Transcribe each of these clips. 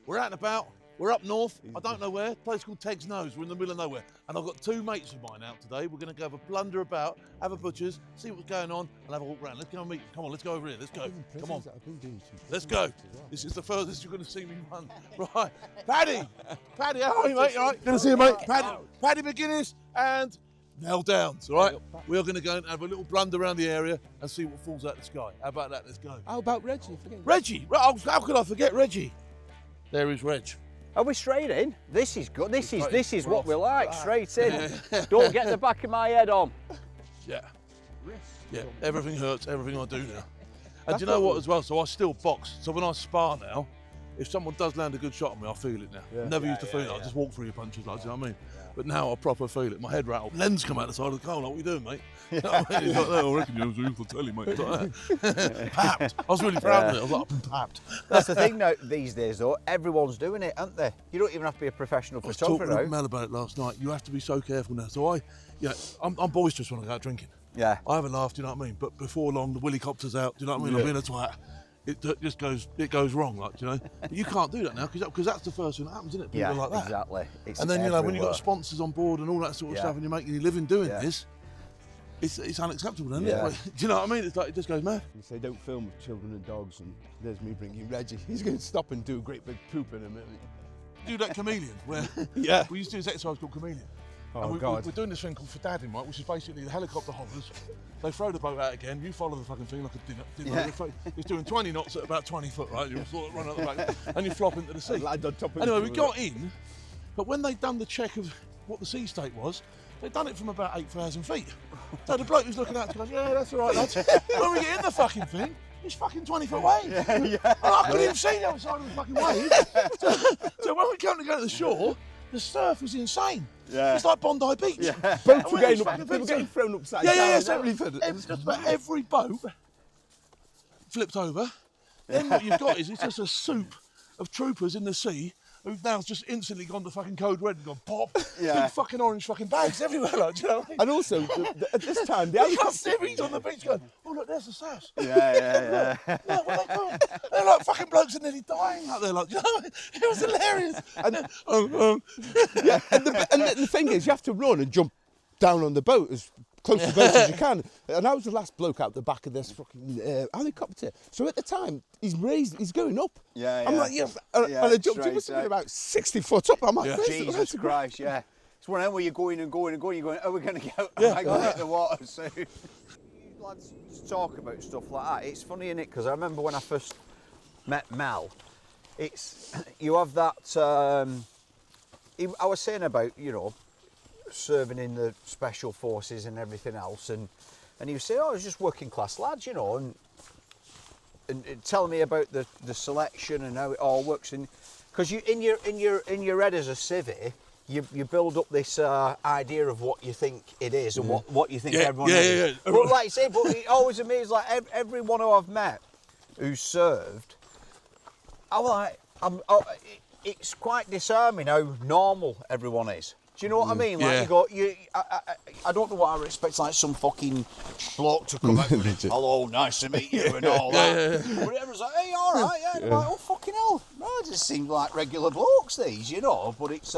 We're out and about. We're up north. I don't know where. A place called Teg's Nose. We're in the middle of nowhere. And I've got two mates of mine out today. We're going to go have a blunder about, have a butcher's, see what's going on, and have a walk around. Let's go and meet. Come on, let's go over here. Let's go. Come on. Let's go. This is the furthest you're going to see me run. Right. Paddy, how are you, mate? All right. Good to see you, mate. Paddy McGuinness and Mel Downs. All right. We are going to go and have a little blunder around the area and see what falls out the sky. How about that? Let's go. How about Reggie? Reggie. How could I forget Reggie? There is Reg. Are we straight in? This is good. This is what we like. Straight in. Don't get the back of my head on. Yeah. Yeah. Everything hurts. Everything I do now. And do you know what as well? So I still box. So when I spar now, if someone does land a good shot on me, I feel it now. Yeah. Never used to feel it. I just walk through your punches, like, do you know what I mean? But now I proper feel it. My head rattled. Lens come out the side of the car. Like, what are you doing, mate? You know what I mean? He's like, oh, I reckon you was for telly, mate. It's like that. Papped. I was really proud of it. I was like, I'm papped. That's the thing now, these days, though. Everyone's doing it, aren't they? You don't even have to be a professional photographer now. I was talking to Mel about it last night. You have to be so careful now. So I'm boisterous when I go out drinking. Yeah. I have a laugh, do you know what I mean? But before long, the willycopter's out, do you know what I mean? I'm being a twat. It goes wrong, like, do you know? But you can't do that now because that's the first thing that happens, isn't it? People are like that. Exactly. It's and then everywhere. when you've got sponsors on board and all that sort of stuff, and you're making your living doing this, it's unacceptable, isn't it? Like, do you know what I mean? It's like it just goes mad. You say don't film with children and dogs, and there's me bringing Reggie. He's going to stop and do a great big poop in a minute. Do that Chameleon, where we used to do this exercise called Chameleon. Oh, and God. We're doing this thing called Fadadding, right, which is basically the helicopter hovers, they throw the boat out again, you follow the fucking thing like a dinner. It's doing 20 knots at about 20 foot, right? You sort of run out the back and you flop into the sea. Anyway, we got in, but when they'd done the check of what the sea state was, they'd done it from about 8,000 feet. So the bloke was looking out going, yeah, that's all right, lads. When we get in the fucking thing, it's fucking 20 foot wave. And I couldn't even see the other side of the fucking wave. So when we came to go to the shore, the surf was insane. Yeah. It's like Bondi Beach. Yeah. Boats were getting thrown upside down. Yeah. So just about every boat flipped over. Then what you've got is it's just a soup of troopers in the sea who've now just instantly gone to fucking code red and gone pop. Big fucking orange fucking bags everywhere, like, do you know what I mean? And also, at this time, the series on the beach going, oh look, there's the SAS. Yeah. Look, what are they doing? They're like fucking blokes are nearly dying out there, like, do you know what I mean? It was hilarious. And the thing is, you have to run and jump down on the boat as close to the boat as you can. And I was the last bloke out the back of this fucking helicopter. So at the time, he's going up. I'm like, and I jumped, it must have been about 60 foot up. I'm like, Jesus Christ, It's one of them where you're going and going and going, you're going, are we going to get going to hit the water soon? You lads talk about stuff like that. It's funny, innit? Because I remember when I first met Mel, you have that, I was saying about, serving in the special forces and everything else, and he was saying, oh, it's just working class lads, and telling me about the selection and how it all works, and because you in your head as a civvy, you build up this idea of what you think it is and what you think everyone is. But like you say, but it always amazes, like every one who I've met who's served, it's quite disarming how normal everyone is. Do you know what I mean? Like I don't know what I expect, like some fucking bloke to come out with, hello, nice to meet you and all that. But everyone's like, hey, all right, yeah. Like, oh, fucking hell. No, it just seems like regular blokes, these, but it's...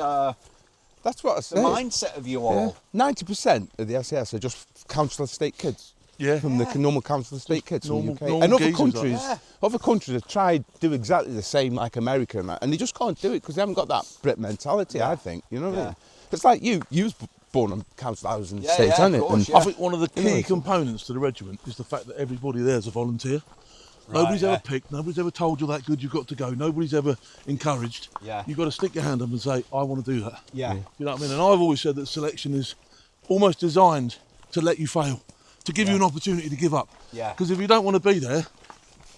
That's what I say. The mindset of you all. 90% of the SAS are just council estate kids. From the normal council estate kids from the UK. And other countries have tried to do exactly the same, like America and that, and they just can't do it because they haven't got that Brit mentality, I think. You know what I mean? It's like you was born on council housing estates, aren't it? I think one of the key components to the regiment is the fact that everybody there's a volunteer. Nobody's ever picked, nobody's ever told you that good you've got to go, nobody's ever encouraged. You've got to stick your hand up and say, I want to do that. You know what I mean? And I've always said that selection is almost designed to let you fail, to give you an opportunity to give up. Because if you don't want to be there,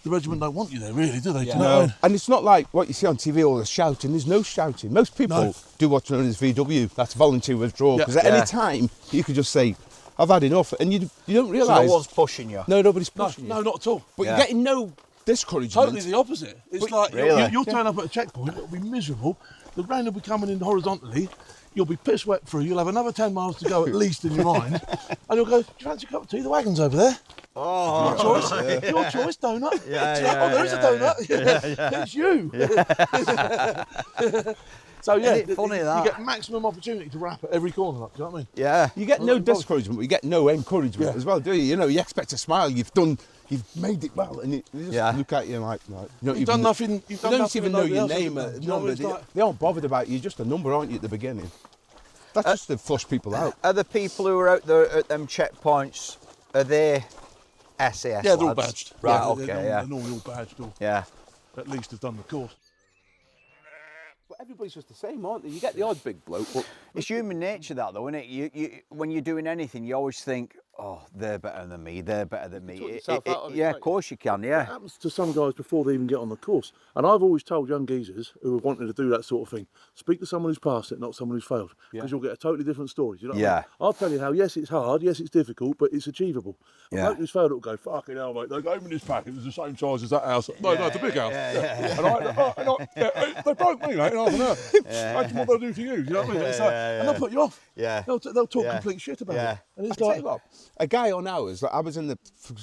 the regiment don't want you there, really, do they? Do you know what I mean? And it's not like what you see on TV, all the shouting. There's no shouting. Most people do what's known as VW, that's volunteer withdrawal, because at any time you could just say, I've had enough, and you don't realise. So no one's pushing you. No, nobody's pushing you. No, not at all. But you're getting no discouragement. Totally the opposite. It's like you'll turn up at a checkpoint, it'll be miserable. The rain will be coming in horizontally. You'll be piss wet through. You'll have another 10 miles to go at least in your mind, and you'll go, do you fancy a cup of tea? The wagon's over there. Oh, your choice, donut. There is a donut. It's you. So yeah, Isn't it funny that? you get maximum opportunity to rap at every corner. Like, do you know what I mean? Yeah. You get no discouragement, but you get no encouragement as well, do you? You know, you expect a smile. You've made it well, and you just look at you like you've done nothing. You don't even know your name. They aren't bothered about you. You're just a number, aren't you, at the beginning? That's just to flush people out. Are the people who are out there at them checkpoints, are they SAS? Yeah, they're all badged. Right, They're normally all badged. Or at least have done the course. But everybody's just the same, aren't they? You get the odd big bloke, but it's human nature that, though, isn't it? You when you're doing anything, you always think, oh, they're better than me, they're better than me. Of course you can, It happens to some guys before they even get on the course. And I've always told young geezers who are wanting to do that sort of thing, speak to someone who's passed it, not someone who's failed. Because you'll get a totally different story. You know what I mean? I'll tell you how, yes, it's hard, yes, it's difficult, but it's achievable. A bloke who's failed, it'll go, fucking hell, mate, they gave me this pack, it was the same size as that house. No, it's a big house. And they broke me, mate, in half an hour. Imagine what they'll do to you, you know what I mean? It's like, and they'll put you off. They'll talk complete shit about it. And it's like, a guy on ours, like I was in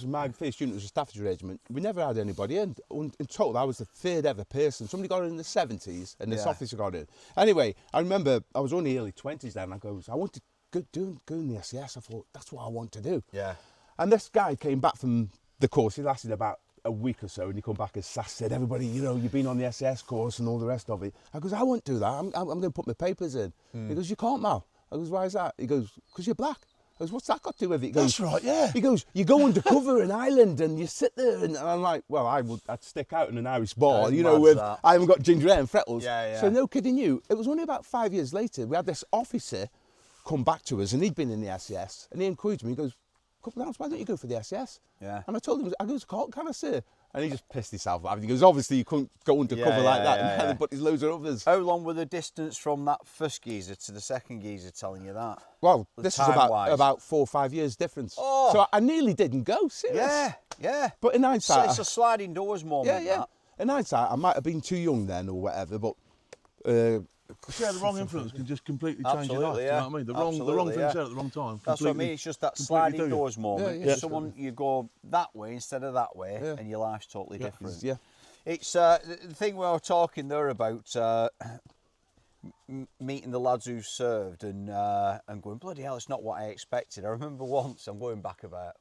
my first unit was a Staffordshire regiment. We never had anybody in. In total, I was the third ever person. Somebody got in the 70s, and this officer got in. Anyway, I remember I was only early 20s then. I want to go in the SAS. I thought that's what I want to do. Yeah. And this guy came back from the course. He lasted about a week or so, and he come back as SAS said, everybody, you know, you've been on the SAS course and all the rest of it. I goes, I won't do that. I'm going to put my papers in. He goes, you can't, Mal. I goes, why is that? He goes, because you're black. I goes, what's that got to do with it? He goes, that's right, yeah. He goes, you go undercover in Ireland and you sit there, and I'm like, well, I'd stick out in an Irish bar, you know, with I haven't got ginger hair and freckles. So no kidding you, it was only about 5 years later we had this officer come back to us, and he'd been in the SAS, and he encouraged me. He goes, couple of hours, why don't you go for the SAS? Yeah. And I told him, I goes, can I say? And he just pissed himself off. He goes, obviously you couldn't go undercover like that, but there's loads of others. How long were the distance from that first geezer to the second geezer telling you that? Well, this was about 4 or 5 years difference. Oh. So I nearly didn't go, serious. Yeah. But in hindsight... It's a sliding doors moment, that. In hindsight, I might have been too young then or whatever, but... the wrong influence can just completely change your life. You know what I mean? The wrong thing said at the wrong time. That's what I mean. It's just that sliding doors moment. Someone you go that way instead of that way, and your life's totally different. Yeah. It's the thing we were talking there about meeting the lads who served and going, bloody hell, it's not what I expected. I remember once, I'm going back about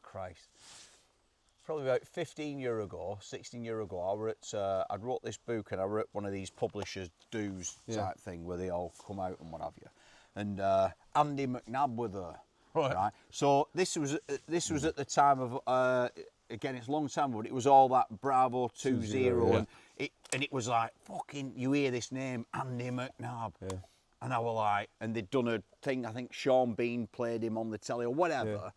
probably about 16 years ago, I were at, I'd wrote this book and I were at one of these publishers' dues type thing where they all come out and what have you. And Andy McNabb were there. Right. So this was at the time of, again, it's a long time, but it was all that Bravo 2-0 and it was like, fucking, you hear this name, Andy McNabb. Yeah. And I were like, and they'd done a thing, I think Sean Bean played him on the telly or whatever. Yeah.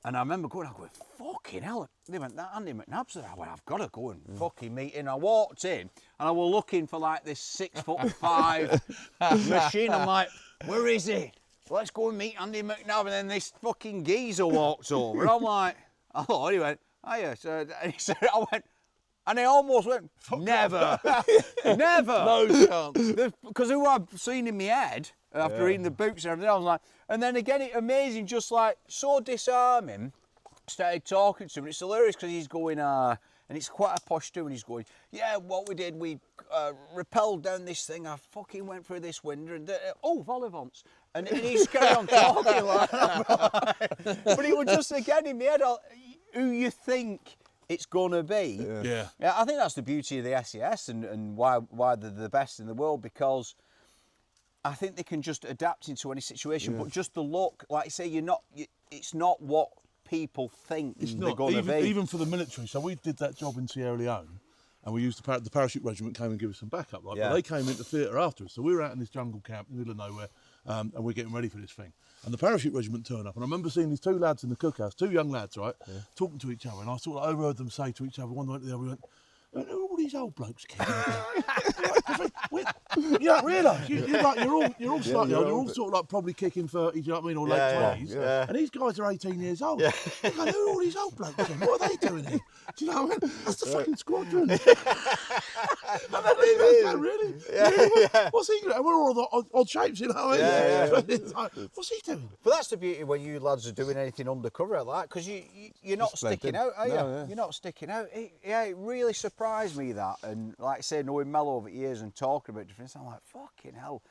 And I remember going, fucking hell, they went, that Andy McNabb's there. I went, I've got to go and fucking meet him. I walked in and I was looking for like this 6'5" machine. I'm like, where is he? Let's go and meet Andy McNabb. And then this fucking geezer walked over. And I'm like, oh, he went, hiya. So, and he said, I went, and I almost went, never, never. No chance. Because who I've seen in my head after reading the books and everything, I was like, and then again, it's amazing, just like so disarming. Started talking to him, and it's hilarious because he's going, and it's quite a posh too, and he's going, yeah, what we did, we rappelled down this thing, I fucking went through this window, and vol-au-vents. And he's carrying on talking like that. But it was just, again, in my head, who you think it's going to be. Yeah, I think that's the beauty of the SAS and why they're the best in the world, because I think they can just adapt into any situation, but just the look, like you say, it's not what people think they're going to be. Even for the military. So we did that job in Sierra Leone, and we used the parachute regiment came and give us some backup. But they came into theatre after us. So we were out in this jungle camp in the middle of nowhere, and we're getting ready for this thing. And the parachute regiment turned up, and I remember seeing these two lads in the cookhouse, two young lads, right, talking to each other, and I sort of overheard them say to each other, one went to the other, we went, who all these old blokes kicking? You don't realise you're all slightly old. You're all sort of like probably kicking 30s. You know what I mean, or late 20s. Yeah. And these guys are 18 years old. Yeah. Who are all these old blokes then? What are they doing here? Do you know what I mean? That's the fucking squadron. And then they go, really? Yeah. What's he doing? We're all the odd shapes, you know what I mean? Yeah. It's like, what's he doing? But that's the beauty when you lads are doing anything undercover like that, because you're not sticking out, are you? No, You're not sticking out. It really surprised me that, and like I say, knowing Mel over the years and talking about different things, I'm like, fucking hell.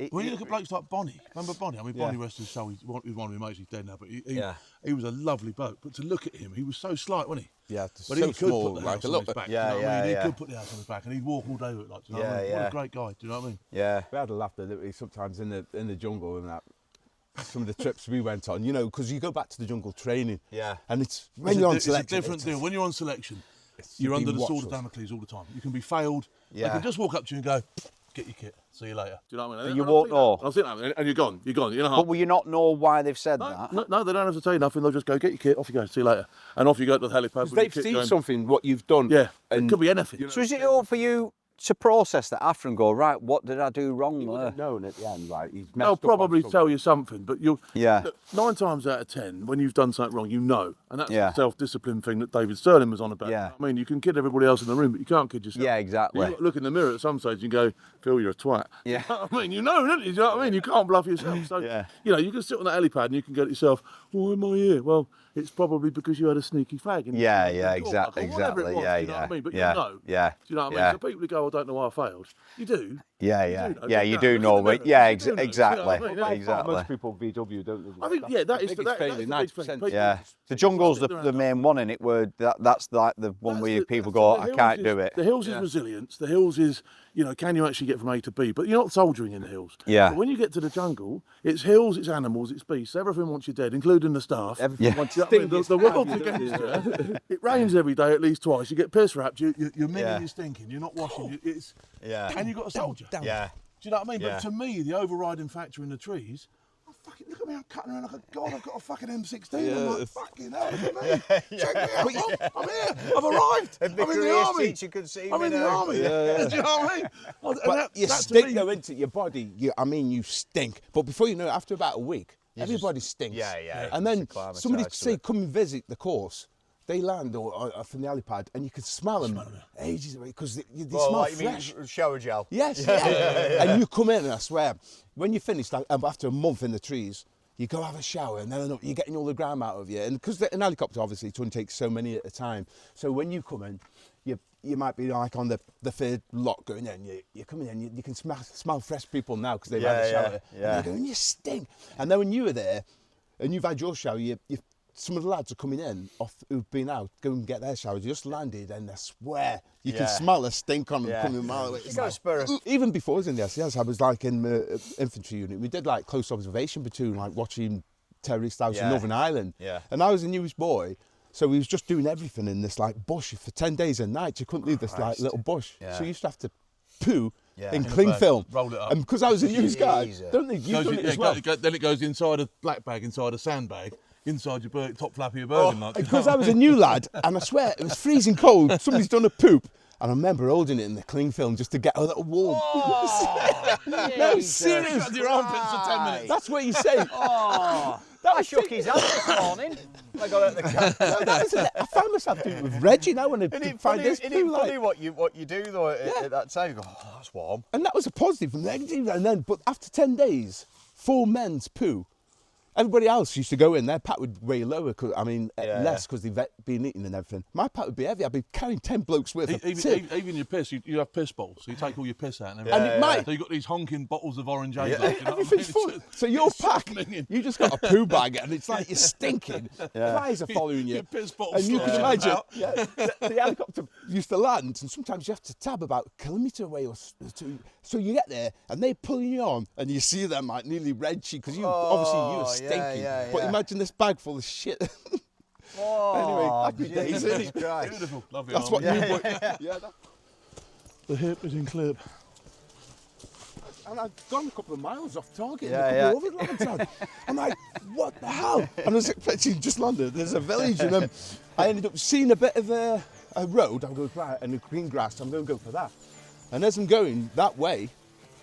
When you look at blokes like Bonnie, remember Bonnie? I mean, Bonnie rest his soul. He's one of my mates. He's dead now, but he was a lovely bloke. But to look at him, he was so slight, wasn't he? Yeah, but so he could small, put the like house a on little his bit. back. Yeah, you know what I mean? yeah. He could put the house on his back, and he'd walk all day with it. Like, do you know what I mean? What a great guy. Do you know what I mean? Yeah. We had a laugh sometimes in the jungle and that. Some of the trips we went on, you know, because you go back to the jungle training. Yeah. And it's when you're on selection. It's a different deal. When you're on selection, you're under the sword of Damocles all the time. You can be failed. Yeah. They can just walk up to you and go, get your kit. See you later. Do you know what I mean? And you won't know. I've seen that, and you're gone. You're gone. You know. But will you not know why they've said that? No, they don't have to tell you nothing. They'll just go, get your kit, off you go, see you later. And off you go to the helipad. They've seen something, what you've done. Yeah, and it could be anything. So is it all for you to process that after and go, right, what did I do wrong there? You wouldn't know at the end, like, he's messed They'll up probably tell you something, but you'll... Yeah. Look, 9 times out of 10, when you've done something wrong, you know. And that's the self-discipline thing that David Sterling was on about. Yeah. I mean, you can kid everybody else in the room, but you can't kid yourself. Yeah, exactly. You look in the mirror at some stage and go, Phil, you're a twat. Yeah. You know what I mean? You know, don't you? Do you know what I mean? You can't bluff yourself. So, you know, you can sit on that helipad and you can go to yourself, why am I here? Well, it's probably because you had a sneaky fag. And exactly. You know what I mean? But you know. Yeah. Do you know what I mean? So people who go, I don't know why I failed. You do. You do know. Exactly. Exactly. Most people VW, don't they? I think, that's the 90%. Yeah. The jungle's the main one in it, where that's like the one where people go, I can't do it. The hills is resilience. The hills is, you know, can you actually get from A to B? But you're not soldiering in the hills. Yeah. But when you get to the jungle, it's hills, it's animals, it's beasts. Everything wants you dead, including the staff. Everything wants you dead. The world's against you. It rains every day at least twice. You get piss wrapped. You're minning, you're stinking. You're not washing. And you've got a soldier. Yeah. Do you know what I mean? But to me, the overriding factor in the trees, look at me, I'm cutting around like a god, I've got a fucking M16, I'm like, fucking hell, look at me. Check me out, I'm here, I've arrived, I'm in the army. I'm in the army. Do you know what I mean? But you stink though, into your body, you stink. But before you know it, after about a week, everybody stinks. Yeah. And then somebody say, come and visit the course. They land or from the helipad and you can smell them ages away because they smell like fresh. You mean shower gel? Yes, And you come in and I swear, when you finish, like, after a month in the trees, you go have a shower and then you're getting all the grime out of you. And because an helicopter, obviously, it only takes so many at a time. So when you come in, you might be like on the third lot going in, you're coming in, you can smell fresh people now because they've had a shower. And you go, and you stink. And then when you were there and you've had your shower, some of the lads are coming in who've been out, go and get their shower. They just landed, and I swear you can smell the stink on them coming a mile away. Even before I was in the Ex-SAS, I was like in the infantry unit. We did like close observation platoon, like watching terrorist house in Northern Ireland. And I was the newest boy, so we was just doing everything in this like bush for 10 days and nights. You couldn't leave this like little bush, so you used to have to poo. In cling film. Roll it up. And because I was a newest guy, don't think you've done it as well. Then it goes inside a black bag, inside a sandbag. Inside your top flap of your Bergen. Because I was a new lad, and I swear, it was freezing cold, somebody's done a poop, and I remember holding it in the cling film just to get a little warm. No, serious. Your armpits for 10 minutes. That's what you say. I shook his hand this morning. I got out the car. I found myself doing it with Reggie now when I find this. Isn't it funny what you do though at that time? You go, oh, that's warm. And that was a positive and negative. And then, but after 10 days, 4 men's poo. Everybody else used to go in, their pack would weigh lower, less because they've been eating and everything. My pack would be heavy, I'd be carrying 10 blokes with it. Even your piss, you have piss bowls, so you take all your piss out and everything. And it might. So you've got these honking bottles of orange ale. Everything's full. So your pack, you just got a poo bag and it's like you're stinking. Flies are following you. Your piss bottles. And you can imagine, the helicopter used to land and sometimes you have to tab about a kilometre away or 2. So you get there and they're pulling you on and you see them like nearly redgy because obviously you were stinking. But imagine this bag full of shit. Anyway, happy days, isn't it? Beautiful, lovely. That's what you The hip is in clip. And I'd gone a couple of miles off target. I'm like, what the hell? And I was expecting just landed. There's a village, and I ended up seeing a bit of a road, I'm going, right, and the green grass, I'm going to go for that. And as I'm going that way,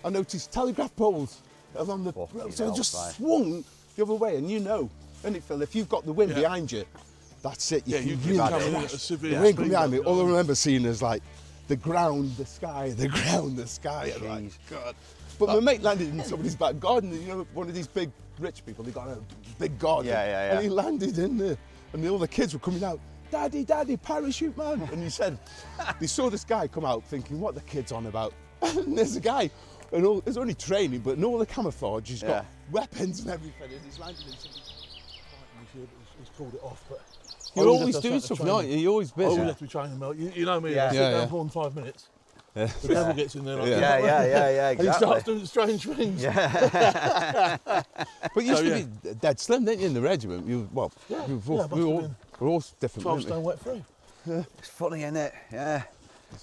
I noticed telegraph poles along the road, so I just swung the other way, and you know, and Phil, if you've got the wind behind you, that's it. You can really a severe the wind coming behind me. All I remember seeing is like the ground, the sky, the ground, the sky. And like, God. But my mate landed in somebody's back garden. You know, one of these big rich people. They got a big garden, and he landed in there, and all the kids were coming out. Daddy, Daddy, parachute man. And he said, they saw this guy come out thinking, what the kid's on about? And there's a guy, and it's only training, but in all the camouflage, he's got weapons and everything, and he's landed in somebody's. He's called it off, but. You're always doing something, aren't you? You're always busy. Oh, you have to be training, Mel. You know me, I sit down for 5 minutes. The devil gets in there like that. Yeah, exactly. And he starts doing strange things. But you used to be dead slim, didn't you, in the regiment? We were all different. 12 stone wet through. It's funny, isn't it? Yeah.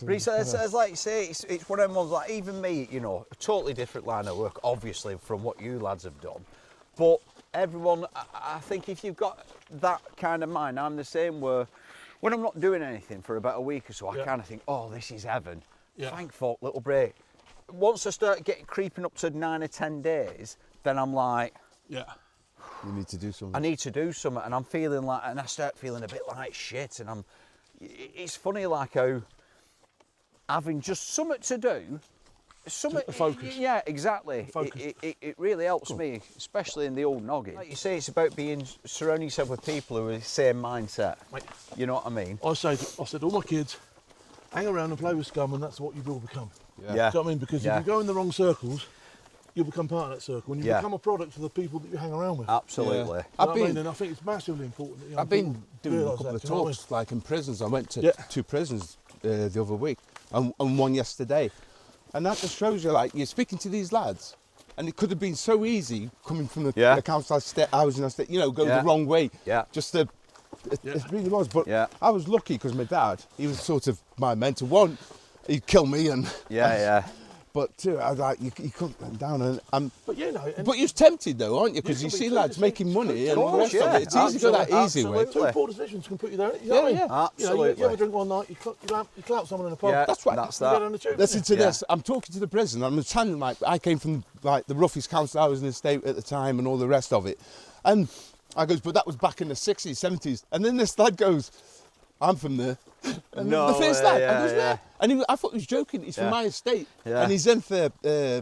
But it's like you say, it's one of them ones, like even me, you know, a totally different line of work, obviously, from what you lads have done. But everyone, I think if you've got that kind of mind, I'm the same, where when I'm not doing anything for about a week or so, I kind of think, oh, this is heaven. Thank fuck, little break. Once I start creeping up to 9 or 10 days, then I'm like, you need to do something. I need to do something, and I'm feeling like, and I start feeling a bit like shit, and it's funny like how having just something to do, focus. Yeah, exactly. It really helps me, especially in the old noggin. Like you say, it's about surrounding yourself with people who are the same mindset. Mate, you know what I mean? I said, all my kids, hang around and play with scum, and that's what you will become. Yeah. Do you know what I mean? Because if you go in the wrong circles, you'll become part of that circle, and you become a product of the people that you hang around with. Absolutely. And I think it's massively important. That I've been doing a couple of talks, like in prisons. I went to 2 prisons the other week, and one yesterday. And that just shows you, like, you're speaking to these lads, and it could have been so easy coming from the council estate, housing estate, you know, going the wrong way. Just it really was. But I was lucky because my dad, he was sort of my mentor. One, he'd kill me, and but two, I was like, you couldn't come down. But you know, but you're tempted though, aren't you? Because you see lads making money and all the rest of it. It's easy to go that easy way. 2 poor decisions can put you there. You know what I mean? Absolutely. You have a drink one night, you clout someone in a pub. That's right. That's that. Listen to this. I'm talking to the prison. I'm telling, like, I came from like the roughest council housing estate at the time and all the rest of it. And I goes, but that was back in the 60s, 70s. And then this lad goes, I'm from there. And the first lad, I goes, yeah. And I thought he was joking. He's from my estate, and he's in for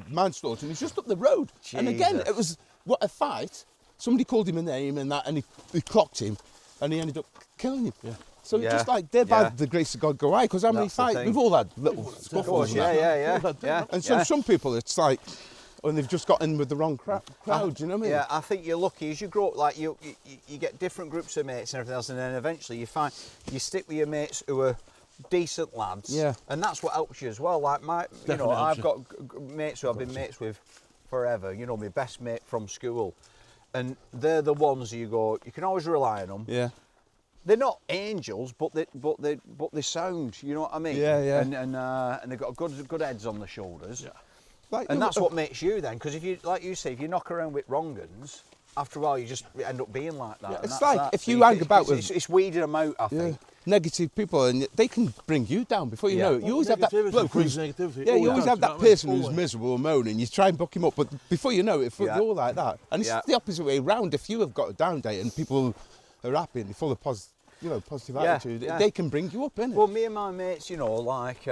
manslaughter, and he's just up the road. Jesus. And again, it was what a fight. Somebody called him a name and that, and he clocked him, and he ended up killing him. So just like they're by the grace of God go high, because how many fights we've all had little scuffles. And so some people, it's like, and they've just got in with the wrong crowd, do you know what I mean? Yeah, I think you're lucky as you grow up, like you get different groups of mates and everything else, and then eventually you find you stick with your mates who are decent lads. And that's what helps you as well. Like I've got mates who I've been mates with forever. You know, my best mate from school, and they're the ones you can always rely on them. They're not angels, but they sound. You know what I mean? And they've got good heads on the shoulders. And that's what makes you then, because if you, like you say, if you knock around with wrong uns, after a while you just end up being like that. It's like if you hang about with... It's weeding them out, I think. Negative people, and they can bring you down before you know it. You always have that bloke who's... negativity. You always have that person who's miserable and moaning. You try and book him up, but before you know it, you're all like that. And it's the opposite way round. If you have got a down day and people are happy and they're full of positive attitude, they can bring you up, innit? Well, me and my mates, you know, like...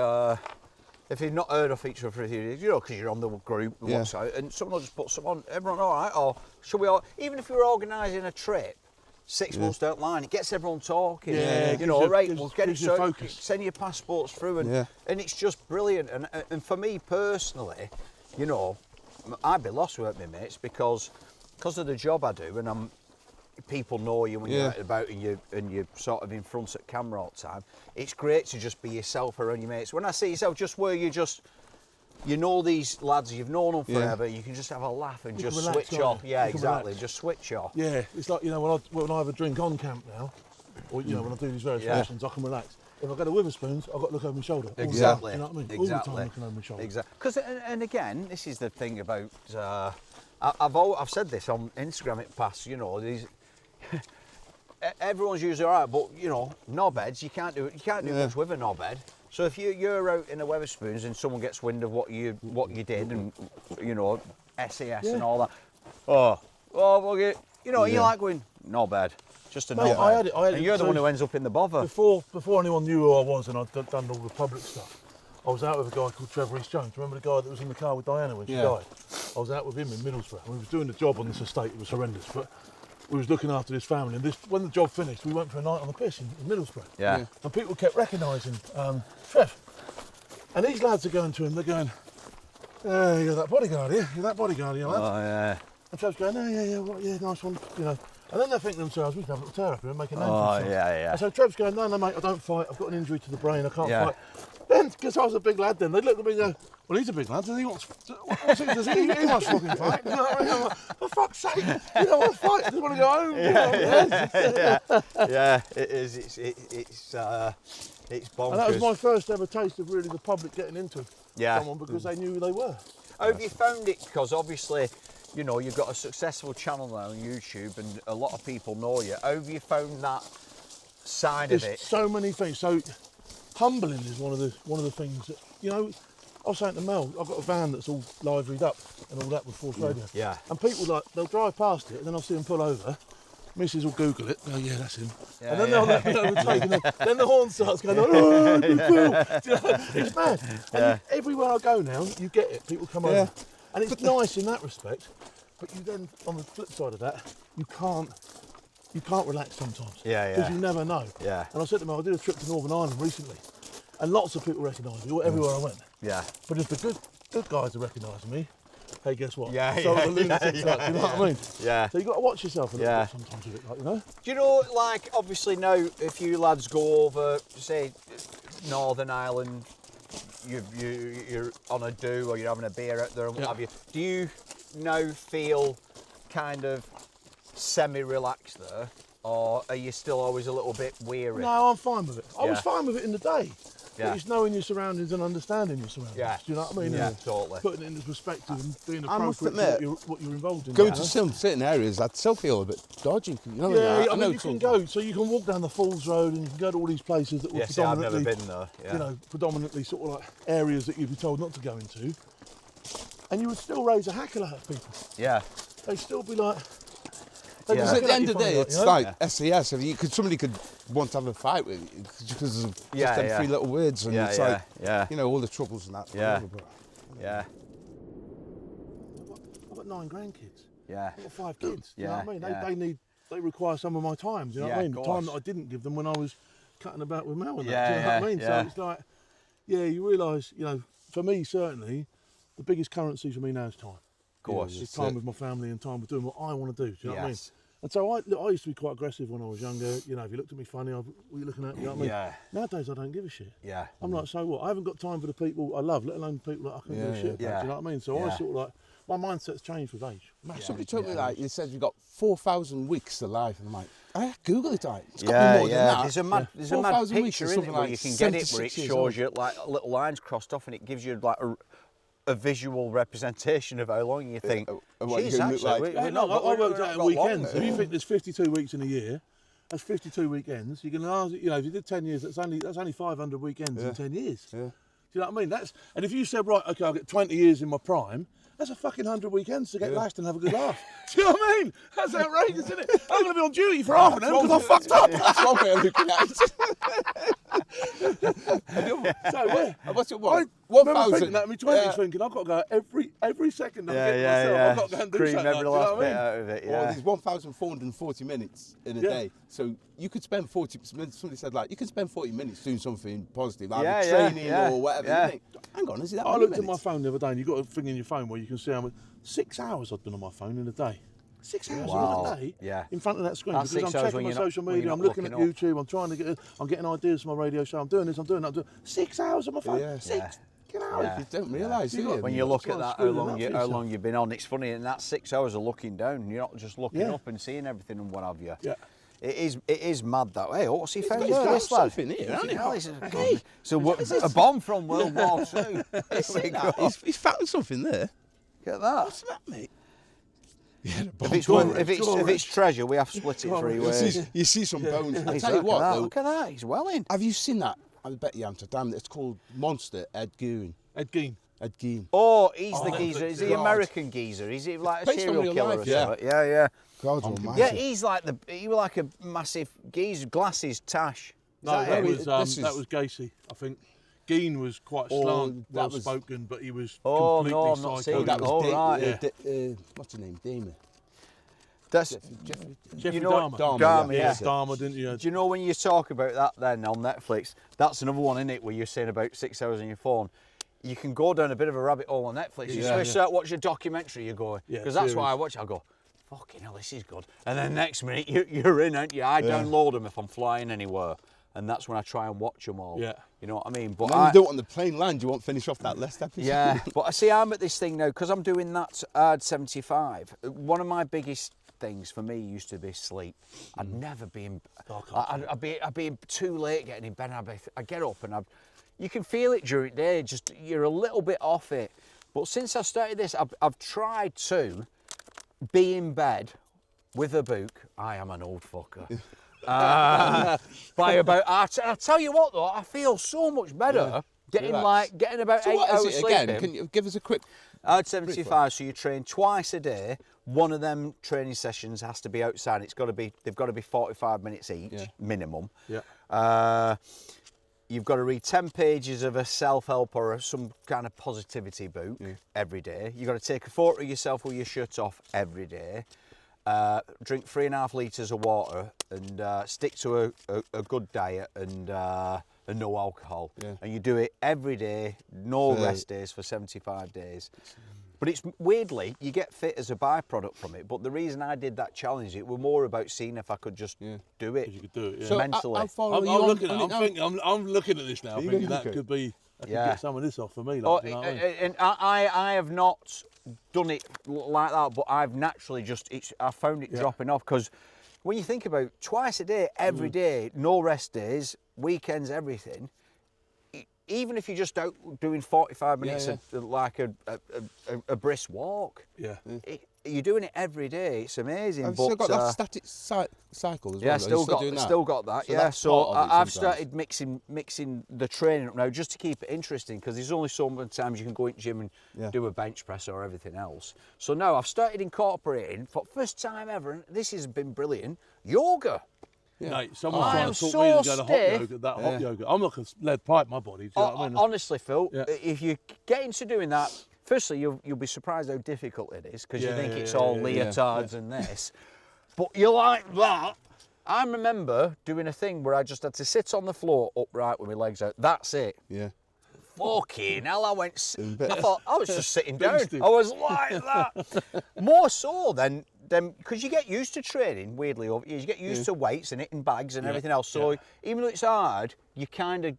if you've not heard of each other for a few years, you know, because you're on the group and what's out, and someone will just put someone, everyone all right, or should we all, even if you're organising a trip, 6 months don't line, it gets everyone talking. You know, we'll get it so, send your passports through, and it's just brilliant. And for me personally, you know, I'd be lost without my mates because of the job I do, and people know you when you're out and about and you're sort of in front at camera all the time. It's great to just be yourself around your mates. When I say yourself, just where you know these lads, you've known them forever, you can just have a laugh and just switch off. Yeah, exactly, just switch off. Yeah, it's like, you know, when I have a drink on camp now, or, you know, when I do these various sessions, I can relax. If I go to Witherspoons, I've got to look over my shoulder. Exactly. You know what I mean? Exactly. All the time looking over my shoulder. Exactly. Because, and again, this is the thing about, I've said this on Instagram in the past, you know, these... everyone's usually all right, but you know, knobheads, you can't do much with a knobhead. So if you're out in the Wetherspoons and someone gets wind of what you did, and you know, SAS and all that, well, you know, you're like going, knobhead, just a knobhead. I had it. And you're the one who ends up in the bother. Before anyone knew who I was, and I'd done all the public stuff, I was out with a guy called Trevor East Jones. Remember the guy that was in the car with Diana when she died? I was out with him in Middlesbrough. We was doing the job on this estate. It was horrendous, but we was looking after this family. And when the job finished, we went for a night on the piss in Middlesbrough. Yeah. And people kept recognising Trev. And these lads are going to him. They're going, "You're that bodyguard, yeah? You're that bodyguard, you know, lad?" Oh yeah. And Trev's going, yeah, nice one, you know. And then they think to themselves, we can have a little tear up here and make a name for ourselves. Yeah. And so Trev's going, no, mate, I don't fight. I've got an injury to the brain. I can't fight. Then, because I was a big lad then, they looked at me and go, well, he's a big lad. Does he wants fucking fight? You know what I mean? Like, for fuck's sake, you don't want to fight. I just want to go home. Yeah, it is. It's bonkers. And that was my first ever taste of really the public getting into someone because they knew who they were. How have you found it? Because obviously, you know, you've got a successful channel now on YouTube and a lot of people know you. How have you found that side of it? So many things. So humbling is one of the things that, you know, I was saying to Mel, I've got a van that's all liveried up and all that with Force Radio. Yeah. And people they'll drive past it and then I'll see them pull over. Mrs. will Google it, go, yeah, that's him. Yeah, and then they'll let me overtake, and then the horn starts going, oh, you know, it's mad. And everywhere I go now, you get it, people come over. And it's nice in that respect, but you then, on the flip side of that, you can't relax sometimes. Because you never know. Yeah. And I said to them, I did a trip to Northern Ireland recently, and lots of people recognise me everywhere I went. Yeah. But if the good guys are recognising me, hey, guess what? Yeah, so the lunatics like, you know what I mean? Yeah. So you got to watch yourself a little bit sometimes with it, like, you know? Do you know, like, obviously now, if you lads go over, say, Northern Ireland, you're on a do or you're having a beer out there and what have you, do you now feel kind of semi-relaxed there, or are you still always a little bit weary? No, I'm fine with it. I was fine with it in the day. Yeah. It's knowing your surroundings and understanding your surroundings. Yeah. Do you know what I mean? Yeah, and totally. Putting it into perspective and being I must appropriate admit, for what you're involved in. Going to certain areas, I'd still feel a bit dodgy. You know, I mean, you can go, so you can walk down the Falls Road and you can go to all these places that were predominantly, I've never been there. Yeah. you know, predominantly sort of like areas that you'd be told not to go into, and you would still raise a hackle out of people. Yeah. They'd still be like. Because at the end of the day, it's like SAS. Somebody could want to have a fight with you because of just them three little words, and it's like, you know, all the troubles and that. Yeah. I've got 9 grandkids. Yeah. I've got 5 kids. You know what I mean? Yeah. They require some of my time. Do you know what I mean? The time that I didn't give them when I was cutting about with Mel and that. Do you know what I mean? So it's like, you realise, you know, for me certainly, the biggest currency for me now is time. Of course. It's time with my family and time with doing what I want to do. Do you know what I mean? And so I used to be quite aggressive when I was younger. You know, if you looked at me funny, what are you looking at? You know what I mean? Yeah. Nowadays, I don't give a shit. Yeah. I'm like, so what? I haven't got time for the people I love, let alone people that I can do shit about. Do you know what I mean? So I sort of like, my mindset's changed with age. Somebody told me like, you said you've got 4,000 weeks to life, and I'm like, I Google it, it's got more than that. There's a mad picture in it where you can get it where it shows you like little lines crossed off and it gives you like a visual representation of how long you think. Geez, actually, I worked out in weekends. If you think there's 52 weeks in a year, that's 52 weekends. You can, you know, if you did 10 years, that's only 500 weekends in 10 years. Yeah. Do you know what I mean? And if you said, right, okay, I'll get 20 years in my prime, that's a fucking 100 weekends to get lashed and have a good laugh. Do you know what I mean? That's outrageous, isn't it? I'm going to be on duty for half an hour because I fucked up. That's one way of looking at it. So where? What's it? I remember thinking that in my 20s, thinking I've got to go every second I'm getting myself. I've got to go and do Cream something. every last bit out of it. Well, there's 1,440 minutes in a day, so you could spend 40. Somebody said like you could spend 40 minutes doing something positive, like training or whatever. You think, hang on, is it that? I looked at my phone the other day, and you've got a thing in your phone where you can see how much. 6 hours I've been on my phone in a day. 6 hours in a day in front of that screen. That's because I'm checking my social media, I'm looking at YouTube, I'm trying to I'm getting ideas for my radio show, I'm doing this, I'm doing that. 6 hours on my phone. Yeah. 6 hours. You don't realise, do you? When you look at that, how long you've been on, it's funny, and that 6 hours of looking down, you're not just looking up and seeing everything and what have you. Yeah. It is mad that way. What's he found? This lad. So a bomb from World War II. He's found something there. Get that. What's that, mate? Yeah, if it's treasure, we have to split it 3 ways. You see some bones. I He's tell you look what, at that, though. look at that, he's well in. Have you seen that? I bet you Amsterdam. It's called Monster Ed Gein. Ed Gein. Ed Gein. Oh, he's the geezer. God. Is he American geezer? Is he like a Based on serial real killer life, or yeah. something? Yeah. God almighty. Yeah, he's like he was like a massive geezer, glasses, tash. No, that him? was This is- Gacy, I think. Gein was quite slant, well spoken, but he was Oh, completely no, I've not psycho. seen that Oh, was right. what's his name? Damon. That's Jeffrey you know Dahmer. Dahmer, Yeah, yeah. Dahmer, didn't you? Do you know when you talk about that then on Netflix? That's another one in it where you're saying about 6 hours on your phone. You can go down a bit of a rabbit hole on Netflix. You start watching a documentary, you go, because that's why I watch. I go, fucking hell, this is good. And then next minute you're in, aren't you? I download them if I'm flying anywhere, and that's when I try and watch them all. Yeah. You know what I mean? But And then you don't want the plane land. You won't finish off that last episode. yeah, but I see I'm at this thing now because I'm doing that hard 75. One of my biggest things for me used to be sleep. I'd never be in. I'd be too late getting in bed. I'd get up and you can feel it during the day. Just you're a little bit off it. But since I started this, I've tried to be in bed with a book. I am an old fucker. By about, I tell you what though, I feel so much better getting about 8 hours sleep. Again, can you give us a quick? Hard 75, so you train twice a day. One of them training sessions has to be outside. They've got to be 45 minutes each, minimum. Yeah. You've got to read 10 pages of a self-help or some kind of positivity book every day. You've got to take a photo of yourself with your shirt off every day. Drink 3.5 litres of water and stick to a good diet and no alcohol. Yeah. And you do it every day, no rest days for 75 days. But it's weirdly, you get fit as a byproduct from it. But the reason I did that challenge, it was more about seeing if I could just do it. You could do it, yeah. So mentally. I'm looking at this now. I'm thinking that could be. I could get some of this off for me. Like, you know what I mean? And I have not done it like that, but I've naturally I found it dropping off because when you think about twice a day, every day, no rest days, weekends, everything. Even if you're just out doing 45 minutes of like a brisk walk, you're doing it every day. It's amazing. I've still got that static cycle as well. Yeah, still got that. So yeah, so I've sometimes. started mixing the training up now just to keep it interesting because there's only so many times you can go into the gym and do a bench press or everything else. So now I've started incorporating for the first time ever, and this has been brilliant, yoga. Yeah. Mate, someone's trying to talk me to go to hot yoga. I'm like a lead pipe, my body. Do you know what I mean? Honestly, Phil, if you get into doing that, firstly, you'll be surprised how difficult it is because you think it's all leotards and this. But you're like that. I remember doing a thing where I just had to sit on the floor upright with my legs out. That's it. Yeah. Fucking hell, I thought I was just sitting down. I was like that. More so than because you get used to training, weirdly, you get used to weights and hitting bags and everything else. So even though it's hard, you kind of,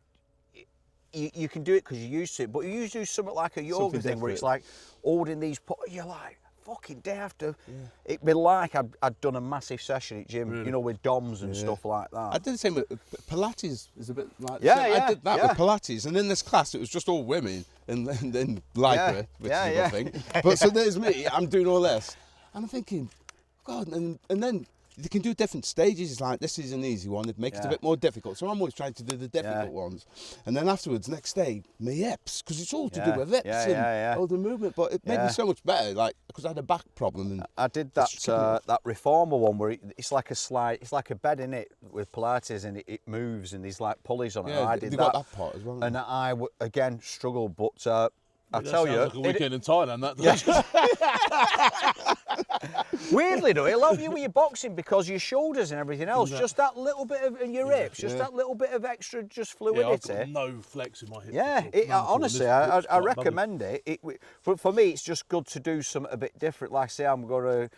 you can do it because you're used to it. But you do something like a yoga thing where it's like holding these, you're like, fucking day after. It'd be like I'd done a massive session at gym, you know, with DOMs and stuff like that. I did the same with Pilates. Is a bit like I did that with Pilates, and in this class it was just all women and then Lycra, which is another thing. But so there's me. I'm doing all this, and I'm thinking, God, and then they can do different stages. It's like, this is an easy one, it makes it a bit more difficult. So I'm always trying to do the difficult ones. And then afterwards, next day, my hips, because it's all to do with hips and all the movement. But it made me so much better, like, because I had a back problem. And I did that reformer one where it's like a slide, it's like a bed in it with Pilates and it moves and there's like pulleys on it. Yeah, I did got that part as well. And I, again, struggled, but I tell you, like a weekend in Thailand, that. Weirdly though, it'll help you with your boxing because your shoulders and everything else, just that little bit of your hips, just that little bit of extra fluidity. I've got no flex in my hips. Yeah, honestly, I recommend it. For me, it's just good to do something a bit different. Like I say, I'm gonna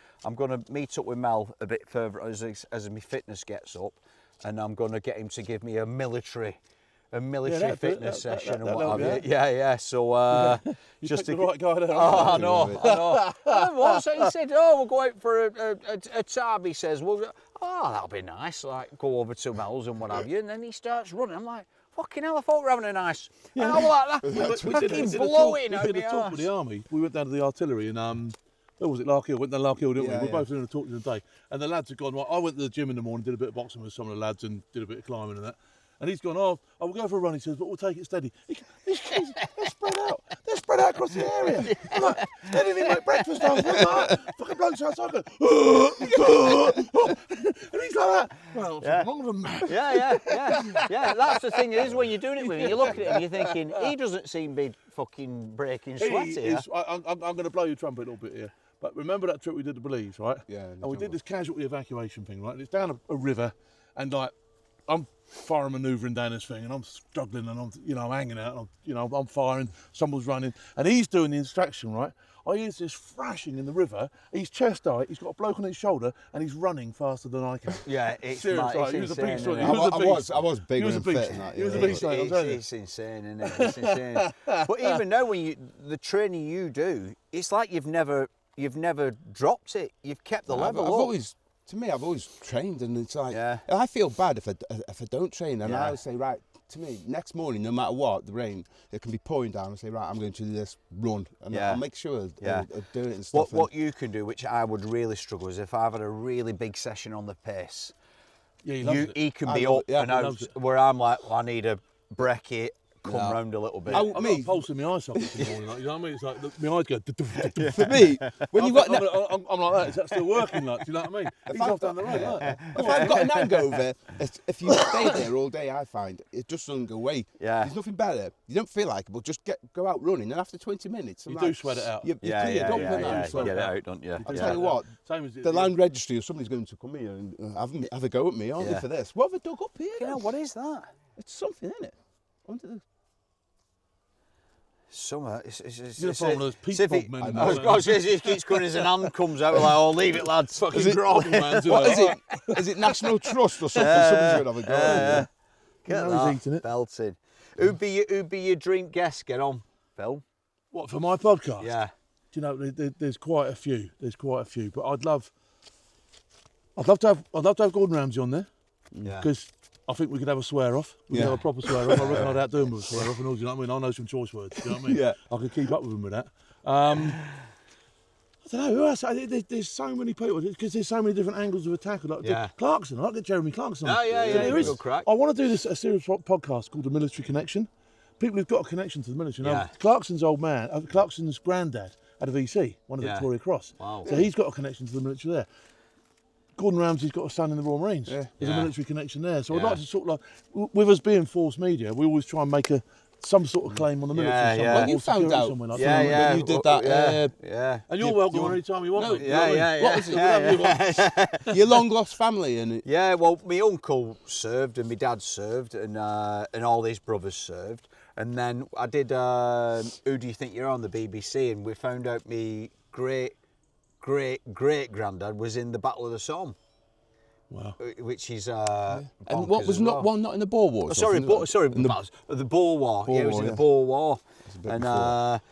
meet up with Mel a bit further as my fitness gets up, and I'm gonna get him to give me a military fitness session and what have you. Yeah. So just the right guy there. Oh, I know. Once he said, we'll go out for a tab. He says, well, that'll be nice. Like go over to Mel's and what have you. And then he starts running. I'm like, fucking hell, I thought we were having a nice. And I was like that. We did a talk with the army. We went down to the artillery and where was it, Larkhill? Went to Larkhill, didn't we? Yeah, We're yeah. both doing a talk the other day. And the lads had gone, right, I went to the gym in the morning, did a bit of boxing with some of the lads and did a bit of climbing and that. And he's gone, oh, we'll go for a run, he says, but we'll take it steady. These kids, they're spread out. They're spread out across the area. I'm like, they didn't even make breakfast after that. Fucking blokes outside going, and he's like that. Well, what's wrong with him? Yeah. That's the thing is when you're doing it with him, you look at him, you're thinking, he doesn't seem to be fucking breaking sweat here. I'm going to blow your trumpet a little bit here. But remember that trip we did to Belize, right? Yeah. And we did this casualty evacuation thing, right? And it's down a river, and like, I'm firing manoeuvring down this thing, and I'm struggling, and I'm hanging out, and I'm firing. Someone's running, and he's doing the instruction, right? I hear this thrashing in the river. He's chest high. He's got a bloke on his shoulder, and he's running faster than I can. Yeah, it's seriously. like, He was a big insane, beast. I was bigger and fit than that. He was a beast. It's insane, isn't it? It's insane. But even though the training you do, it's like you've never dropped it. You've kept the level up. I've always trained, and it's like I feel bad if I don't train, and I always say, right, to me, next morning, no matter what, the rain, it can be pouring down, and say, right, I'm going to do this run, and I'll make sure I do it and stuff. What you can do, which I would really struggle, is if I've had a really big session on the pace, he can be up and out, where I'm like, well, I need a brekkie, come round a little bit. I'm not pulsing my eye sockets in the morning, like, you know what I mean? It's like my eyes go. For me, when you've got I'm like that. Is that still working? Like, do you know what I mean? He's off down the road. Like. If I've got an hangover, if you stay there all day, I find it just doesn't go away. Yeah. There's nothing better. You don't feel like it, but just go out running, and after 20 minutes, you do sweat it out. You get it out, don't you? I'll tell you what. The land registry, or somebody's going to come here and have a go at me, aren't they, for this? What have I dug up here? You know, what is that? It's something, isn't it? Summer, it's one of those peat men. I was going to say, he keeps coming as an hand comes out, like, oh, leave it, lads. Fucking grog, man. What is it? Is it National Trust or something? Somebody's going to have a go. Get that, he's eating it. Belting. Who'd be your dream guest? Get on, Phil. What, for my podcast? Yeah. Do you know, there's quite a few. But I'd love to have Gordon Ramsay on there. Yeah. Because I think we could have a swear off. We could have a proper swear off. I reckon I'd outdo him with a swear off and all. Do you know what I mean? I know some choice words. Do you know what I mean? Yeah. I could keep up with him with that. I don't know who else. There's so many people because there's so many different angles of attack. Like Clarkson. I'd get Jeremy Clarkson. There is. I want to do a series podcast called The Military Connection. People who've got a connection to the military. Now, Clarkson's old man, Clarkson's granddad had a VC, one of the Victoria Cross. Wow. So he's got a connection to the military there. Gordon Ramsay's got a son in the Royal Marines. There's a military connection there. So I'd like to sort of like, with us being force media, we always try and make some sort of claim on the military. Well, you found out when you did that. And you're welcome on any time you want. What was it? Your long lost family and well, my uncle served and my dad served and all these brothers served. And then I did Who Do You Think You're On, the BBC, and we found out me great granddad was in the Battle of the Somme. Wow. Which is and what was not in the Boer War? The Boer War. He was in the Boer War. And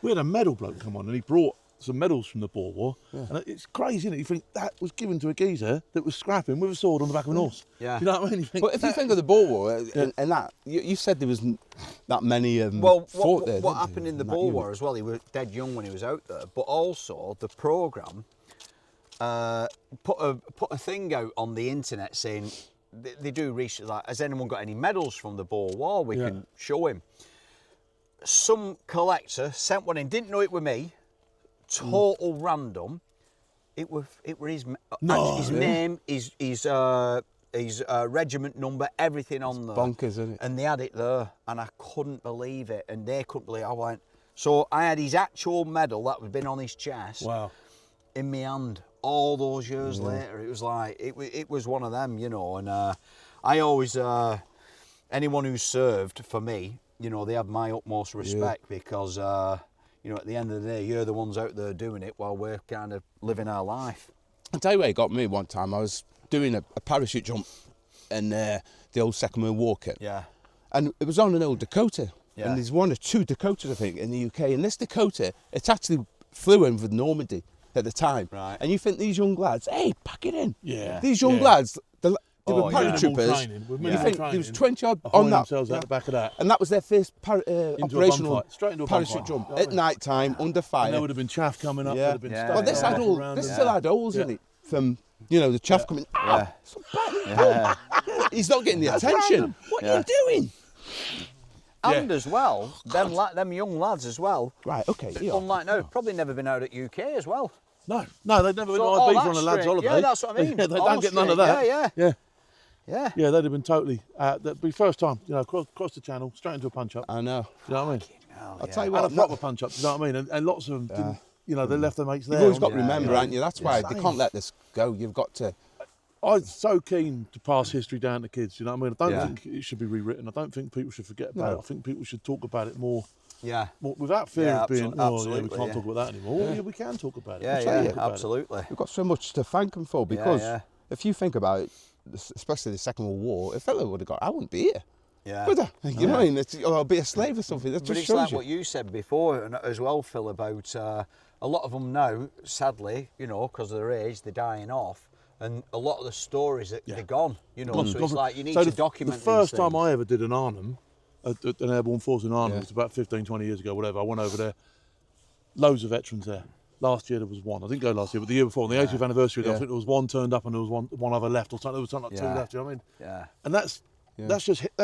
we had a medal bloke come on, and he brought some medals from the Boer War. And it's crazy, isn't it? You think that was given to a geezer that was scrapping with a sword on the back of an horse. Yeah. Do you know what I mean? But if you think of the Boer War and that, you said there wasn't that many fought there. What happened in the Boer War as well? He was dead young when he was out there, but also the programme put a thing out on the internet saying they do research, like, has anyone got any medals from the Boer War we can show him? Some collector sent one in, didn't know it were me, total random. It were his name, his regiment number, everything on there. Bonkers, isn't it? And they had it there, and I couldn't believe it, and they couldn't believe it. I went, so I had his actual medal that had been on his chest in my hand. All those years later, it was like it was one of them, you know. And I always anyone who served for me, you know, they have my utmost respect because you know, at the end of the day, you're the ones out there doing it while we're kind of living our life. I'll tell you where it got me one time. I was doing a parachute jump in the old Second World War kit. Yeah. And it was on an old Dakota. Yeah. And there's one or two Dakotas, I think, in the UK. And this Dakota, it's actually flew in with Normandy at the time. Right. And you think these young lads, hey, pack it in. Yeah. These young lads, They were paratroopers. You think there was 20 odd on that? Themselves out the back of that. And that was their first operational straight into a parachute jump at night time under fire. And there would have been chaff coming up. Yeah. Well, this had all. This still had holes in it from the chaff coming. He's not getting the attention. What are you doing? And as well, them young lads as well. Right, okay. Unlike now, probably never been out at UK as well. No, they'd never been on a lads' holiday. Yeah, that's what I mean. They don't get none of that. Yeah, they'd have been totally. That'd be first time, across the channel, straight into a punch up. I know. Do you know what I mean? I'll tell you what, a proper punch up. Do you know what I mean? And lots of them didn't. They left their mates there. You've always got to remember, haven't you? That's why they can't let this go. You've got to. I'm so keen to pass history down to kids. You know what I mean? I don't think it should be rewritten. I don't think people should forget about it. I think people should talk about it more. Yeah. More, without fear of being, we can't yeah. talk about that anymore. Yeah, we can talk about it. Yeah, absolutely. We've got so much to thank them for because if you think about it, especially the Second World War, if Hitler would have got, I wouldn't be here. Yeah. Would I? You know what I mean? I'll be a slave or something. That but just it's shows like you. what you said before as well, Phil, about a lot of them now, sadly, because of their age, they're dying off. And a lot of the stories, they're gone, so it's like you need to document the first time I ever did an Arnhem, an airborne force in Arnhem, it was about 15, 20 years ago, whatever. I went over there, loads of veterans there. Last year there was one. I didn't go last year, but the year before, on the 80th anniversary, I think there was one turned up and there was one other left, or something. There was something like two left, you know what I mean? Yeah. And that's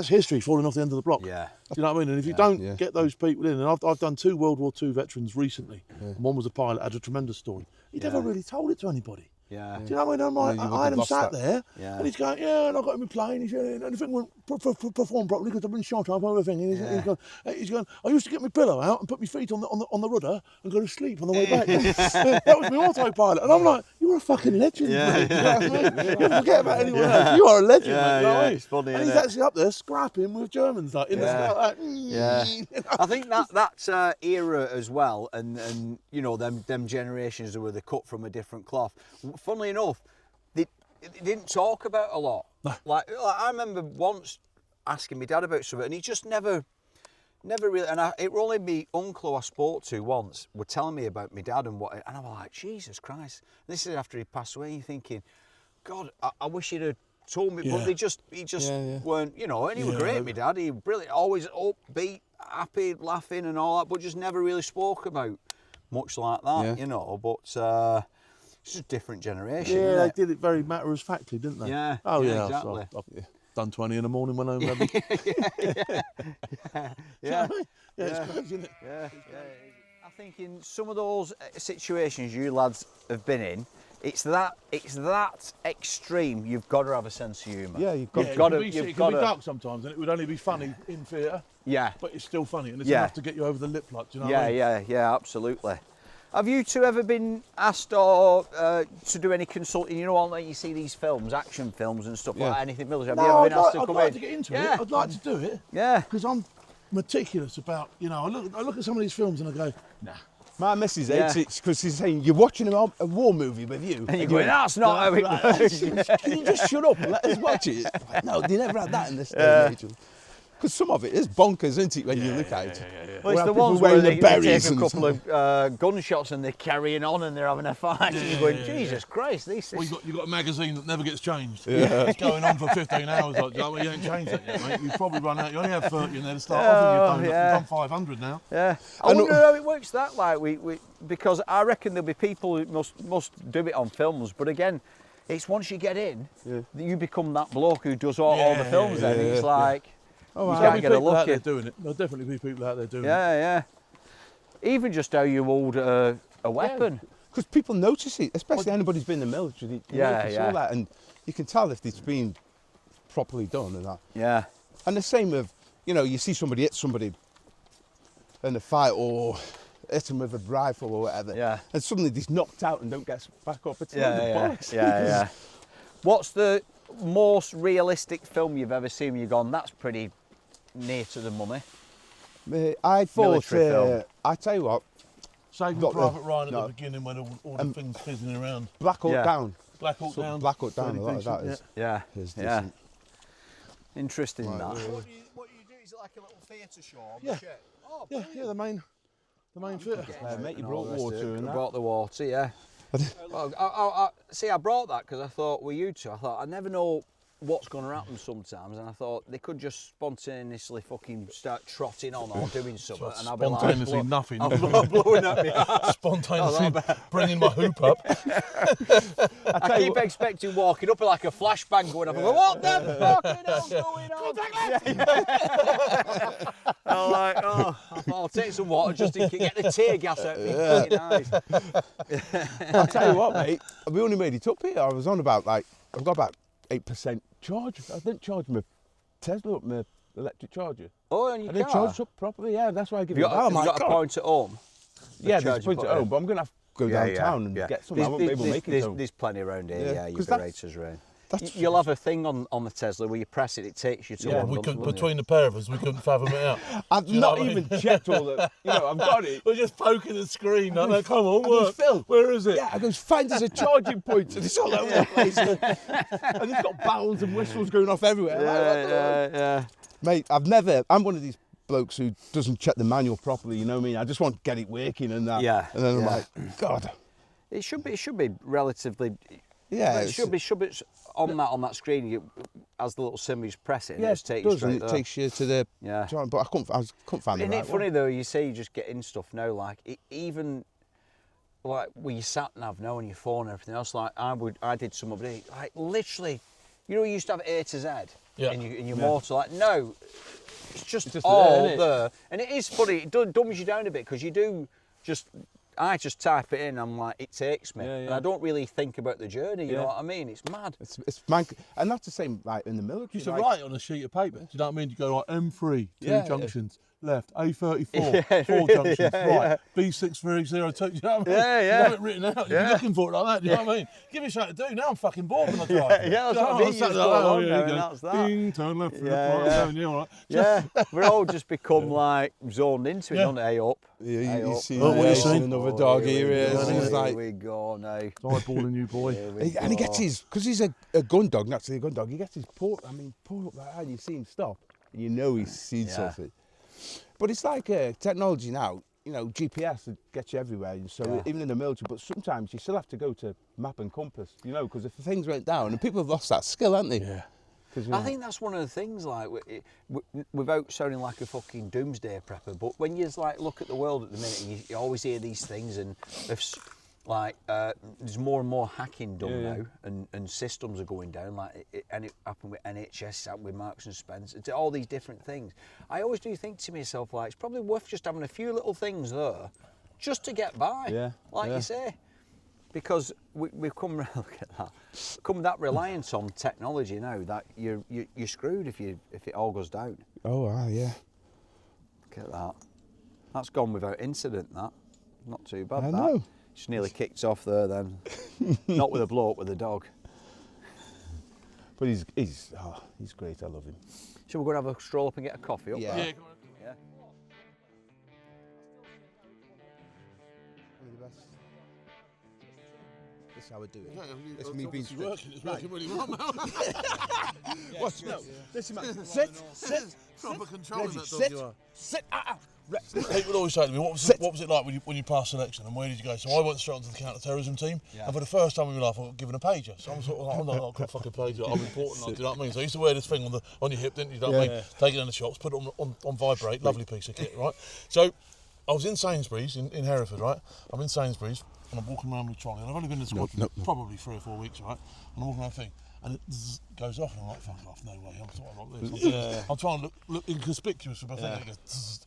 history falling off the end of the block. Yeah. Do you know what I mean? And if you don't get those people in, and I've done 2 World War II veterans recently, and one was a pilot, had a tremendous story. He never really told it to anybody. Yeah. Do you know what I mean? I had him sat there, and he's going, and I got him in plane. He's going, anything won't perform properly because I've been shot up and everything. And he's going, I used to get my pillow out and put my feet on the rudder and go to sleep on the way back. That was my autopilot. And I'm like, you're a fucking legend, mate. You know what I mean? You forget about anyone else. You are a legend, mate. You know what I mean? It's funny, and he's actually up there scrapping with Germans, like, in the sky, like, I think that era as well, and them generations where they cut from a different cloth. Funnily enough, they didn't talk about a lot. Like I remember once asking my dad about something, and he just never really. And it was only my uncle I spoke to once were telling me about my dad and and I was like, Jesus Christ! And this is after he passed away. And you're thinking, God, I wish he'd have told me, but he just weren't, and he was great, my dad. He brilliant, always upbeat, happy, laughing and all that, but just never really spoke about much like that, but. It's just a different generation. Yeah, they did it very matter-of-factly, didn't they? Yeah. Oh, yeah, exactly. I've done 20 in the morning when I'm ready. Yeah, it's crazy, isn't it? Yeah. I think in some of those situations you lads have been in, it's that extreme. You've got to have a sense of humour. Yeah, you've got to. It can be dark sometimes, and it would only be funny in theatre. Yeah. But it's still funny, and it's enough to get you over the lip, like, do you know what I mean? Yeah, absolutely. Have you two ever been asked or to do any consulting? Like you see these films, action films and stuff like that, anything military. Have you ever been asked to come in? I'd like to get into it. I'd like to do it. Yeah. Because I'm meticulous about, I look at some of these films and I go, nah. My missus hates it because she's saying, you're watching a war movie with you. And you're going, that's not how it works. Can you just shut up and let us watch it? Like, no, they never had that in this day and age. Because some of it is bonkers, isn't it, when you look at it? Well, it's the ones where they take a couple of gunshots and they're carrying on and they're having a fight and you're going, Jesus Christ, these... Well, you've got a magazine that never gets changed. It's going on for 15 hours. Like, you ain't changed that yet, mate. You've probably run out. You only have 30 in there to start off and you've done 500 now. Yeah. I wonder how it works that, because I reckon there'll be people who must do it on films, but again, it's once you get in, that you become that bloke who does all the films then. It's like... Oh, you can't get a look out there doing it. There'll definitely be people out there doing it. Yeah. Even just how you hold a weapon. Because people notice it, especially anybody who's been in the military. They notice all that, and you can tell if it's been properly done and that. Yeah. And the same with, you see somebody hit somebody in a fight or hit them with a rifle or whatever. Yeah. And suddenly they're knocked out and don't get back up. It's bollocks. Yeah. What's the most realistic film you've ever seen where you've gone, that's pretty near to the money? I thought, film. I tell you what. Saving Private Ryan at the beginning when all the things fizzing around. Black Hawk Down. Black Hawk Down. Black Hawk Down, a lot of that is. Yeah. Is decent. Interesting, that. What do you do? Is it like a little theatre show? Yeah, the main theatre. Mate, you brought water and that. Brought the water, yeah. I brought that because I thought with you two, I never know what's going to happen sometimes, and I thought they could just spontaneously fucking start trotting on or doing something, and I'll be like, spontaneously nothing. I'm blowing at me ass. Spontaneously bringing my hoop up. I keep expecting walking up like a flashbang going up. I'm going, what the fucking hell's going on? I'm like, oh, I'll take some water just to get the tear gas out of my fucking eyes. I'll tell you what, mate. We only made it up here. I was on about I've got about 8% charge. I didn't charge my Tesla up, my electric charger. Oh, and you I didn't charge up properly. Yeah, that's why I give you. Have you got a point at home? Yeah, there's a point at home, but I'm gonna have to go downtown and get some. I won't be able to make it home. There's plenty around here. Yeah, your raters around. You'll have a thing on the Tesla where you press it takes you to one. We couldn't, between the pair of us, we couldn't fathom it out. I've not even checked all the. I've got it. We're just poking the screen. Like, come on, work. Phil, where is it? Yeah, I goes, find us a charging point, and it's all over the place. And it's got bells and whistles going off everywhere. Yeah. Mate, I'm one of these blokes who doesn't check the manual properly. You know what I mean? I just want to get it working and that. Yeah. And then I'm like, God. It should be relatively. Yeah, it should be on that screen. As the little symbol, you press it, and yeah, it takes you straight it there. takes you to the. Yeah. But I couldn't find the Isn't right it funny one. though? You say you just get in stuff now, like even like with your sat nav now on your phone and everything else. Like I did some of it. Like literally, you used to have A to Z in your motor. Like no, it's just all there. And it is funny. It dumbs you down a bit because you do just. I just type it in, I'm like, it takes me. And I don't really think about the journey, you know what I mean? It's mad. It's mad. And that's the same like in the military. You used to write it on a sheet of paper. Do you know what I mean? You go like M3, 2 junctions, left, A34, 4 junctions, right, B6302. Do you know what I mean? You have it written out. You're looking for it like that, do you know what I mean? Give me something to do. Now I'm fucking bored when I drive. That's what I mean. You just go along there and that's that. Ding, turn left, right, all right. Yeah, we're all just become like zoned into it, don't they? A up. Yeah, you see another dog here is. He's like, here we go now. Eyeballing you, boy. And he gets his, because he's a gun dog, naturally a gun dog, he gets his paw up like that, you see him stop, and you know he's seen something. But it's like technology now, GPS gets you everywhere, so even in the military, but sometimes you still have to go to map and compass, because if things went down, and people have lost that skill, haven't they? Yeah. I think that's one of the things, like, without sounding like a fucking doomsday prepper, but when you look at the world at the minute, and you always hear these things, and there's more and more hacking done now, and systems are going down, and it happened with NHS, happened with Marks and Spencer, all these different things. I always do think to myself, like, it's probably worth just having a few little things there, just to get by, you say. Because we've come that reliance on technology now that you're screwed if it all goes down. Oh, yeah. Look at that. That's gone without incident. That not too bad. I know. Just nearly kicked off there then. Not with a blow up with a dog. But he's great. I love him. Shall we go and have a stroll up and get a coffee? Up Yeah. there? Yeah. Yeah. That's how I do it. It's me being working. It's working really well now. What's no? Listen, man. Sit. Proper controlling that dog. Sit. You are. Sit. People always say to me, what was it like when you passed selection and where did you go? So I went straight onto the counter-terrorism team, and for the first time in my life I got given a pager. So I'm sort of like, I'm not a fucking pager, I'm important, do you know what I mean? So I used to wear this thing on your hip, didn't you, know what I mean? Take it in the shops, put it on vibrate, lovely piece of kit, right? So I was in Sainsbury's in Hereford, right? I'm in Sainsbury's and I'm walking around with a trolley, and I've only been in the squad for probably 3 or 4 weeks, right? And I'm walking around the thing, and it goes off, and I'm like, fuck off, no way, I'm sort of like this. I'm trying to look inconspicuous with my thing, and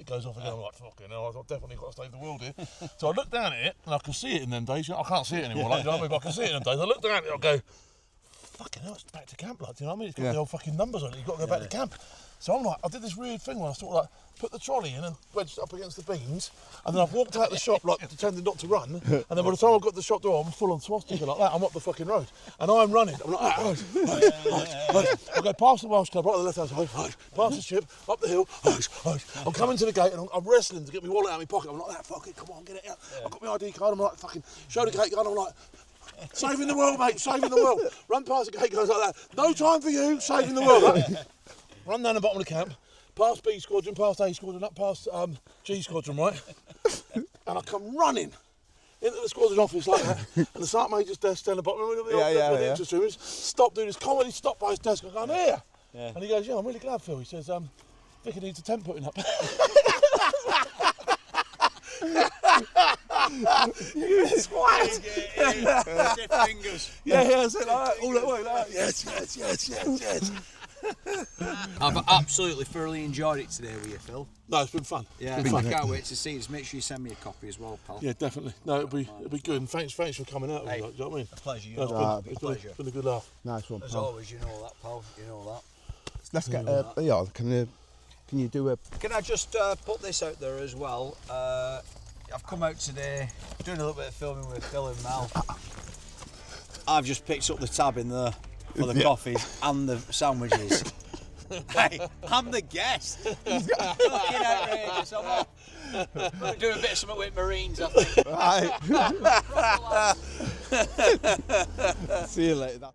it goes off again, I'm like, fucking hell, I've definitely got to save the world here. So I look down at it, and I can see it in them days, I can't see it anymore, you know what I mean, but I can see it in them days. I look down at it, I go, fucking hell, it's back to camp, like, do you know what I mean? It's got the old fucking numbers on it, you've got to go back to camp. So I'm like, I did this weird thing where I sort of like put the trolley in and wedged up against the beans, and then I've walked out the shop like pretending not to run, and then by the time I got to the shop door, I'm full on swastika like that. I'm up the fucking road, and I'm running. I'm like, I go past the Welsh Club, right on the left hand side, past the ship, up the hill. I'm coming to the gate, and I'm wrestling to get my wallet out of my pocket. I'm like, fuck it, come on, get it out. I've got my ID card. I'm like, fucking show the gate guard. I'm like, saving the world, mate, saving the world. Run past the gate guards like that. No time for you, saving the world. Run down the bottom of the camp, past B squadron, past A squadron, up past G squadron, right? And I come running into the squadron office like that, and the sergeant major's desk down the bottom of the interest room. Stop doing his comedy, stop by his desk, and I'm here. Yeah. And he goes, yeah, I'm really glad, Phil. He says, Vicar needs a tent putting up. You swat! Stiff fingers. Yeah, I said like that, all that way, like that. Yes. I've absolutely thoroughly enjoyed it today with you, Phil. No, it's been fun. Yeah, it's been I fun. can't wait to see it. Make sure you send me a copy as well, pal. Yeah, definitely. No, it'll be good. And thanks for coming out. Hey, do you know what I mean? A pleasure. You No, know it's that. been a good laugh. Nice one, As pal. always, you know that, pal. You know that. Let's get can you do a... Can I just put this out there as well? I've come out today, doing a little bit of filming with Phil and Mel. I've just picked up the tab in there for the coffees and the sandwiches. Hey, I'm the guest. Fucking outrageous. I'm doing a bit of something with Marines, I think. Right. See you later.